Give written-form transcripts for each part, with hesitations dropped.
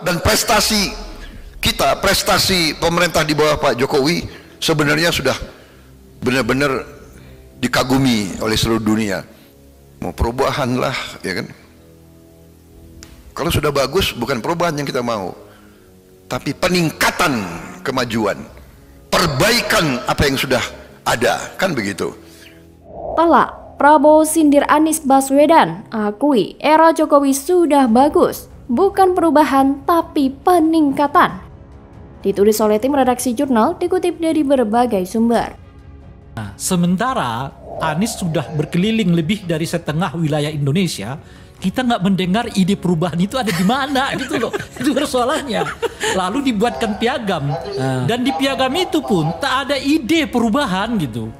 Dan prestasi kita, prestasi pemerintah di bawah Pak Jokowi sebenarnya sudah benar-benar dikagumi oleh seluruh dunia. Mau perubahan lah, ya kan? Kalau sudah bagus, bukan perubahan yang kita mau, tapi peningkatan kemajuan, perbaikan apa yang sudah ada, kan begitu. Telak, Prabowo sindir Anies Baswedan, akui era Jokowi sudah bagus, bukan perubahan tapi peningkatan. Ditulis oleh tim redaksi jurnal, dikutip dari berbagai sumber. Nah, sementara Anies sudah berkeliling lebih dari setengah wilayah Indonesia, kita nggak mendengar ide perubahan itu ada di mana gitu loh. Itu persoalannya. Lalu dibuatkan piagam, dan di piagam itu pun tak ada ide perubahan gitu.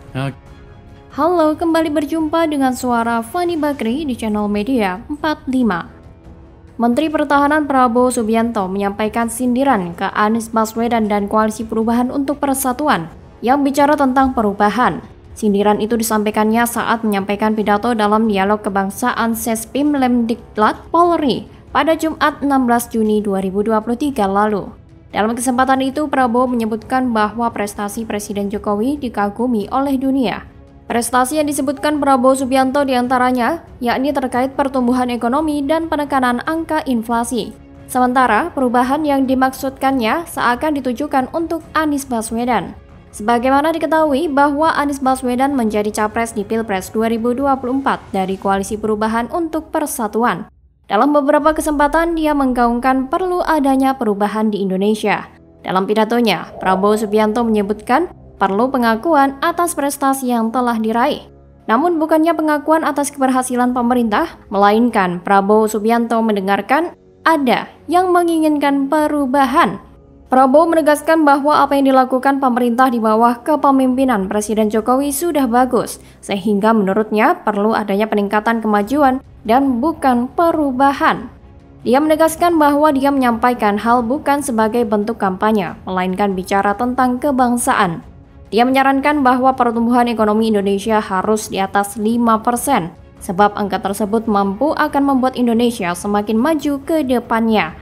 Halo, kembali berjumpa dengan suara Fani Bakri di channel Media 45. Menteri Pertahanan Prabowo Subianto menyampaikan sindiran ke Anies Baswedan dan Koalisi Perubahan untuk Persatuan yang bicara tentang perubahan. Sindiran itu disampaikannya saat menyampaikan pidato dalam dialog kebangsaan Sespim Lemdiklat Polri pada Jumat 16 Juni 2023 lalu. Dalam kesempatan itu, Prabowo menyebutkan bahwa prestasi Presiden Jokowi dikagumi oleh dunia. Prestasi yang disebutkan Prabowo Subianto diantaranya, yakni terkait pertumbuhan ekonomi dan penekanan angka inflasi. Sementara, perubahan yang dimaksudkannya seakan ditujukan untuk Anies Baswedan. Sebagaimana diketahui bahwa Anies Baswedan menjadi capres di Pilpres 2024 dari Koalisi Perubahan untuk Persatuan. Dalam beberapa kesempatan, dia menggaungkan perlu adanya perubahan di Indonesia. Dalam pidatonya, Prabowo Subianto menyebutkan perlu pengakuan atas prestasi yang telah diraih. Namun bukannya pengakuan atas keberhasilan pemerintah, melainkan Prabowo Subianto mendengarkan ada yang menginginkan perubahan. Prabowo menegaskan bahwa apa yang dilakukan pemerintah di bawah kepemimpinan Presiden Jokowi sudah bagus, sehingga menurutnya perlu adanya peningkatan kemajuan dan bukan perubahan. Dia menegaskan bahwa dia menyampaikan hal bukan sebagai bentuk kampanye, melainkan bicara tentang kebangsaan. Dia menyarankan bahwa pertumbuhan ekonomi Indonesia harus di atas 5%, sebab angka tersebut mampu akan membuat Indonesia semakin maju ke depannya.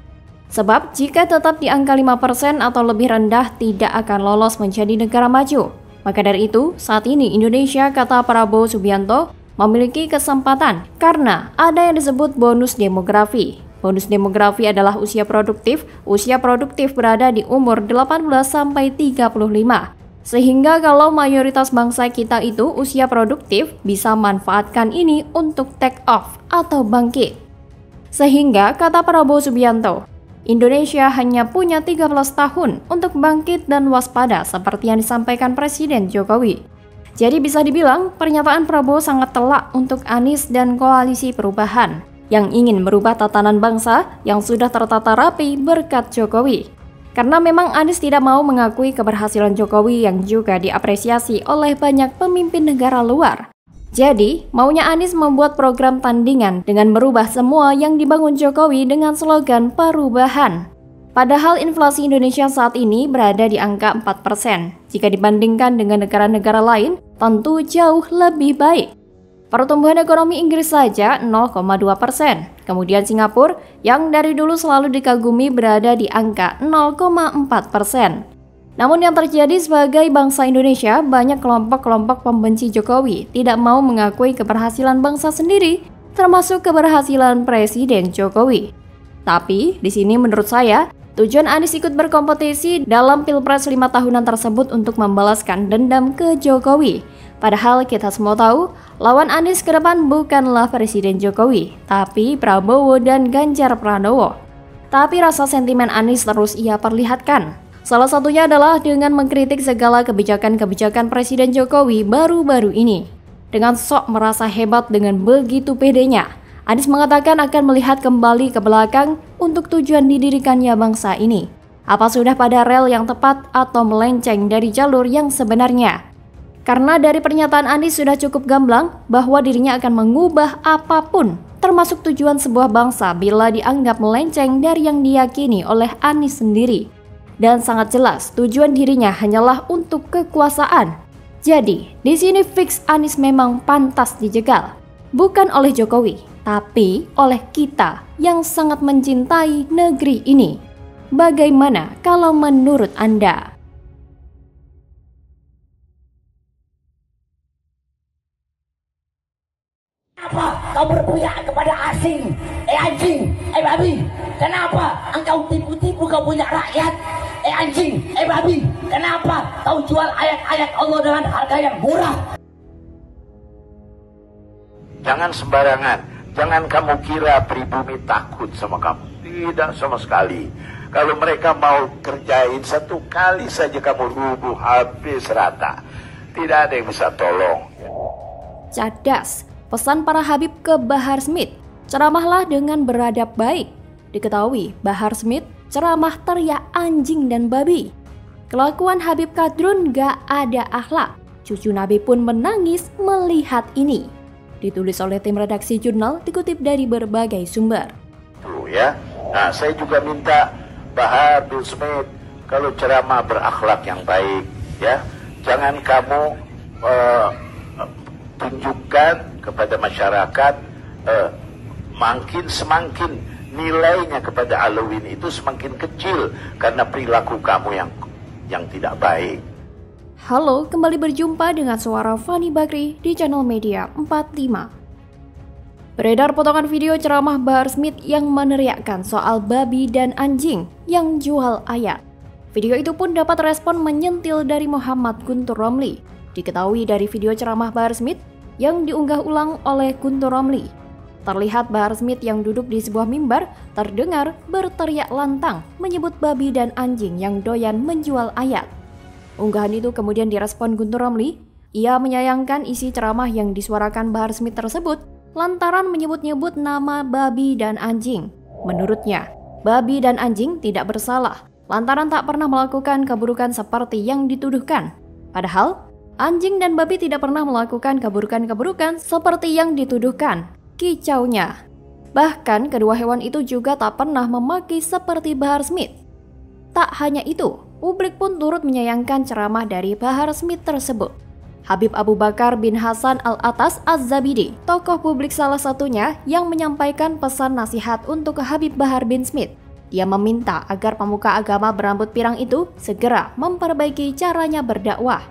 Sebab jika tetap di angka 5% atau lebih rendah tidak akan lolos menjadi negara maju. Maka dari itu, saat ini Indonesia, kata Prabowo Subianto, memiliki kesempatan karena ada yang disebut bonus demografi. Bonus demografi adalah usia produktif berada di umur 18-35. Sehingga kalau mayoritas bangsa kita itu usia produktif, bisa manfaatkan ini untuk take off atau bangkit. Sehingga, kata Prabowo Subianto, Indonesia hanya punya 13 tahun untuk bangkit dan waspada seperti yang disampaikan Presiden Jokowi. Jadi bisa dibilang pernyataan Prabowo sangat telak untuk Anies dan Koalisi Perubahan yang ingin merubah tatanan bangsa yang sudah tertata rapi berkat Jokowi. Karena memang Anies tidak mau mengakui keberhasilan Jokowi yang juga diapresiasi oleh banyak pemimpin negara luar. Jadi, maunya Anies membuat program tandingan dengan merubah semua yang dibangun Jokowi dengan slogan perubahan. Padahal inflasi Indonesia saat ini berada di angka 4%. Jika dibandingkan dengan negara-negara lain, tentu jauh lebih baik. Pertumbuhan ekonomi Inggris saja 0,2%. Kemudian Singapura yang dari dulu selalu dikagumi berada di angka 0,4%. Namun yang terjadi sebagai bangsa Indonesia, banyak kelompok-kelompok pembenci Jokowi tidak mau mengakui keberhasilan bangsa sendiri, termasuk keberhasilan Presiden Jokowi. Tapi di sini menurut saya, tujuan Anies ikut berkompetisi dalam Pilpres 5 tahunan tersebut untuk membalaskan dendam ke Jokowi. Padahal kita semua tahu, lawan Anies ke depan bukanlah Presiden Jokowi, tapi Prabowo dan Ganjar Pranowo. Tapi rasa sentimen Anies terus ia perlihatkan. Salah satunya adalah dengan mengkritik segala kebijakan-kebijakan Presiden Jokowi baru-baru ini. Dengan sok merasa hebat dengan begitu pedenya, Anies mengatakan akan melihat kembali ke belakang untuk tujuan didirikannya bangsa ini. Apa sudah pada rel yang tepat atau melenceng dari jalur yang sebenarnya? Karena dari pernyataan Anies sudah cukup gamblang bahwa dirinya akan mengubah apapun, termasuk tujuan sebuah bangsa bila dianggap melenceng dari yang diyakini oleh Anies sendiri. Dan sangat jelas tujuan dirinya hanyalah untuk kekuasaan. Jadi, di sini fix Anies memang pantas dijegal. Bukan oleh Jokowi, tapi oleh kita yang sangat mencintai negeri ini. Bagaimana kalau menurut Anda? Kenapa kau berpihak kepada asing? Anjing, babi. Kenapa engkau tipu-tipu kau punya rakyat? Anjing, babi. Kenapa kau jual ayat-ayat Allah dengan harga yang murah? Jangan sembarangan. Jangan kamu kira pribumi takut sama kamu. Tidak sama sekali. Kalau mereka mau kerjain satu kali saja kamu rubuh habis rata. Tidak ada yang bisa tolong. Cerdas, pesan para Habib ke Bahar Smith. Ceramahlah dengan beradab baik. Diketahui Bahar Smith ceramah teriak anjing dan babi. Kelakuan Habib Kadrun gak ada akhlak. Cucu Nabi pun menangis melihat ini. Ditulis oleh tim redaksi jurnal, dikutip dari berbagai sumber. Ya. Nah, saya juga minta Bahar bin Smith kalau ceramah berakhlak yang baik, ya. Jangan kamu tunjukkan kepada masyarakat makin semakin nilainya kepada Alawin itu semakin kecil karena perilaku kamu yang tidak baik. Halo, kembali berjumpa dengan suara Fani Bakri di channel Media 45. Beredar potongan video ceramah Bahar Smith yang meneriakkan soal babi dan anjing yang jual ayat. Video itu pun dapat respon menyentil dari Muhammad Guntur Romli. Diketahui dari video ceramah Bahar Smith yang diunggah ulang oleh Guntur Romli. Terlihat Bahar Smith yang duduk di sebuah mimbar terdengar berteriak lantang menyebut babi dan anjing yang doyan menjual ayat. Unggahan itu kemudian direspon Guntur Romli. Ia menyayangkan isi ceramah yang disuarakan Bahar Smith tersebut lantaran menyebut-nyebut nama babi dan anjing. Menurutnya, babi dan anjing tidak bersalah lantaran tak pernah melakukan keburukan seperti yang dituduhkan. Padahal, anjing dan babi tidak pernah melakukan keburukan-keburukan seperti yang dituduhkan. Kicaunya. Bahkan kedua hewan itu juga tak pernah memaki seperti Bahar Smith. Tak hanya itu, publik pun turut menyayangkan ceramah dari Bahar Smith tersebut. Habib Abu Bakar bin Hasan Al-Atas Az-Zabidi, tokoh publik salah satunya yang menyampaikan pesan nasihat untuk Habib Bahar bin Smith. Dia meminta agar pemuka agama berambut pirang itu segera memperbaiki caranya berdakwah.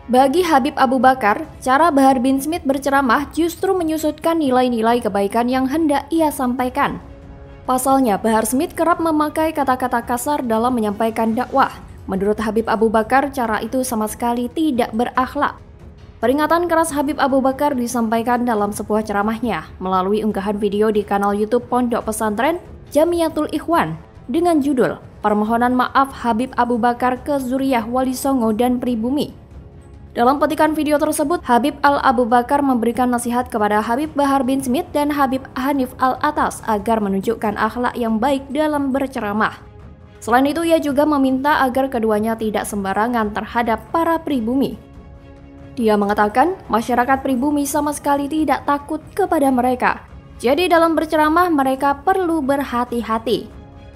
Bagi Habib Abu Bakar, cara Bahar bin Smith berceramah justru menyusutkan nilai-nilai kebaikan yang hendak ia sampaikan. Pasalnya, Bahar Smith kerap memakai kata-kata kasar dalam menyampaikan dakwah. Menurut Habib Abu Bakar, cara itu sama sekali tidak berakhlak. Peringatan keras Habib Abu Bakar disampaikan dalam sebuah ceramahnya melalui unggahan video di kanal YouTube Pondok Pesantren Jamiatul Ikhwan dengan judul Permohonan Maaf Habib Abu Bakar ke Zuriyah Wali Songo dan Pribumi. Dalam petikan video tersebut, Habib Al-Abu Bakar memberikan nasihat kepada Habib Bahar bin Smith dan Habib Hanif Al-Atas agar menunjukkan akhlak yang baik dalam berceramah. Selain itu, ia juga meminta agar keduanya tidak sembarangan terhadap para pribumi. Dia mengatakan masyarakat pribumi sama sekali tidak takut kepada mereka. Jadi dalam berceramah mereka perlu berhati-hati.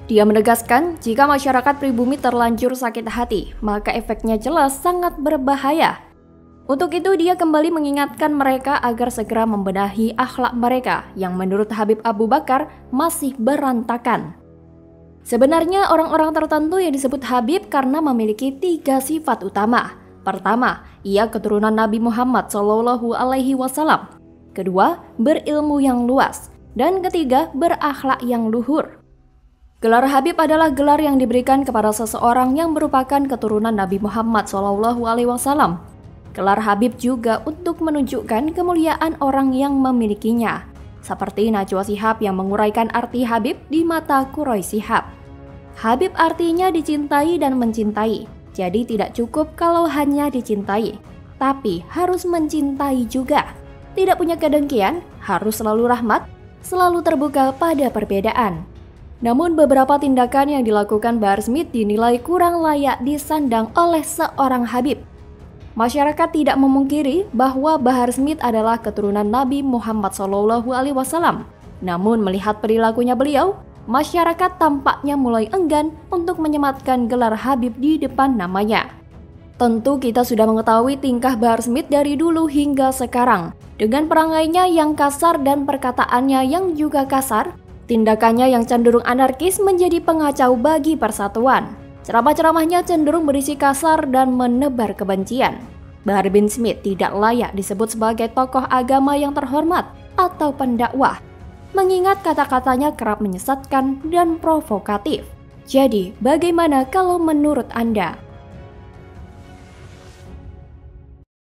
Dia menegaskan jika masyarakat pribumi terlanjur sakit hati, maka efeknya jelas sangat berbahaya. Untuk itu dia kembali mengingatkan mereka agar segera membenahi akhlak mereka yang menurut Habib Abu Bakar masih berantakan. Sebenarnya orang-orang tertentu yang disebut Habib karena memiliki 3 sifat utama. Pertama, ia keturunan Nabi Muhammad SAW. Kedua, berilmu yang luas. Dan ketiga, berakhlak yang luhur. Gelar Habib adalah gelar yang diberikan kepada seseorang yang merupakan keturunan Nabi Muhammad SAW. Gelar Habib juga untuk menunjukkan kemuliaan orang yang memilikinya. Seperti Najwa Shihab yang menguraikan arti Habib di mata Quraisy Shihab. Habib artinya dicintai dan mencintai. Jadi tidak cukup kalau hanya dicintai, tapi harus mencintai juga. Tidak punya kedengkian, harus selalu rahmat, selalu terbuka pada perbedaan. Namun beberapa tindakan yang dilakukan Bahar Smith dinilai kurang layak disandang oleh seorang Habib. Masyarakat tidak memungkiri bahwa Bahar Smith adalah keturunan Nabi Muhammad SAW. Namun melihat perilakunya beliau, masyarakat tampaknya mulai enggan untuk menyematkan gelar Habib di depan namanya. Tentu kita sudah mengetahui tingkah Bahar Smith dari dulu hingga sekarang. Dengan perangainya yang kasar dan perkataannya yang juga kasar, Tindakannya yang cenderung anarkis menjadi pengacau bagi persatuan. Ceramah-ceramahnya cenderung berisi kasar dan menebar kebencian. Bahar bin Smith tidak layak disebut sebagai tokoh agama yang terhormat atau pendakwah, mengingat kata-katanya kerap menyesatkan dan provokatif. Jadi, bagaimana kalau menurut Anda?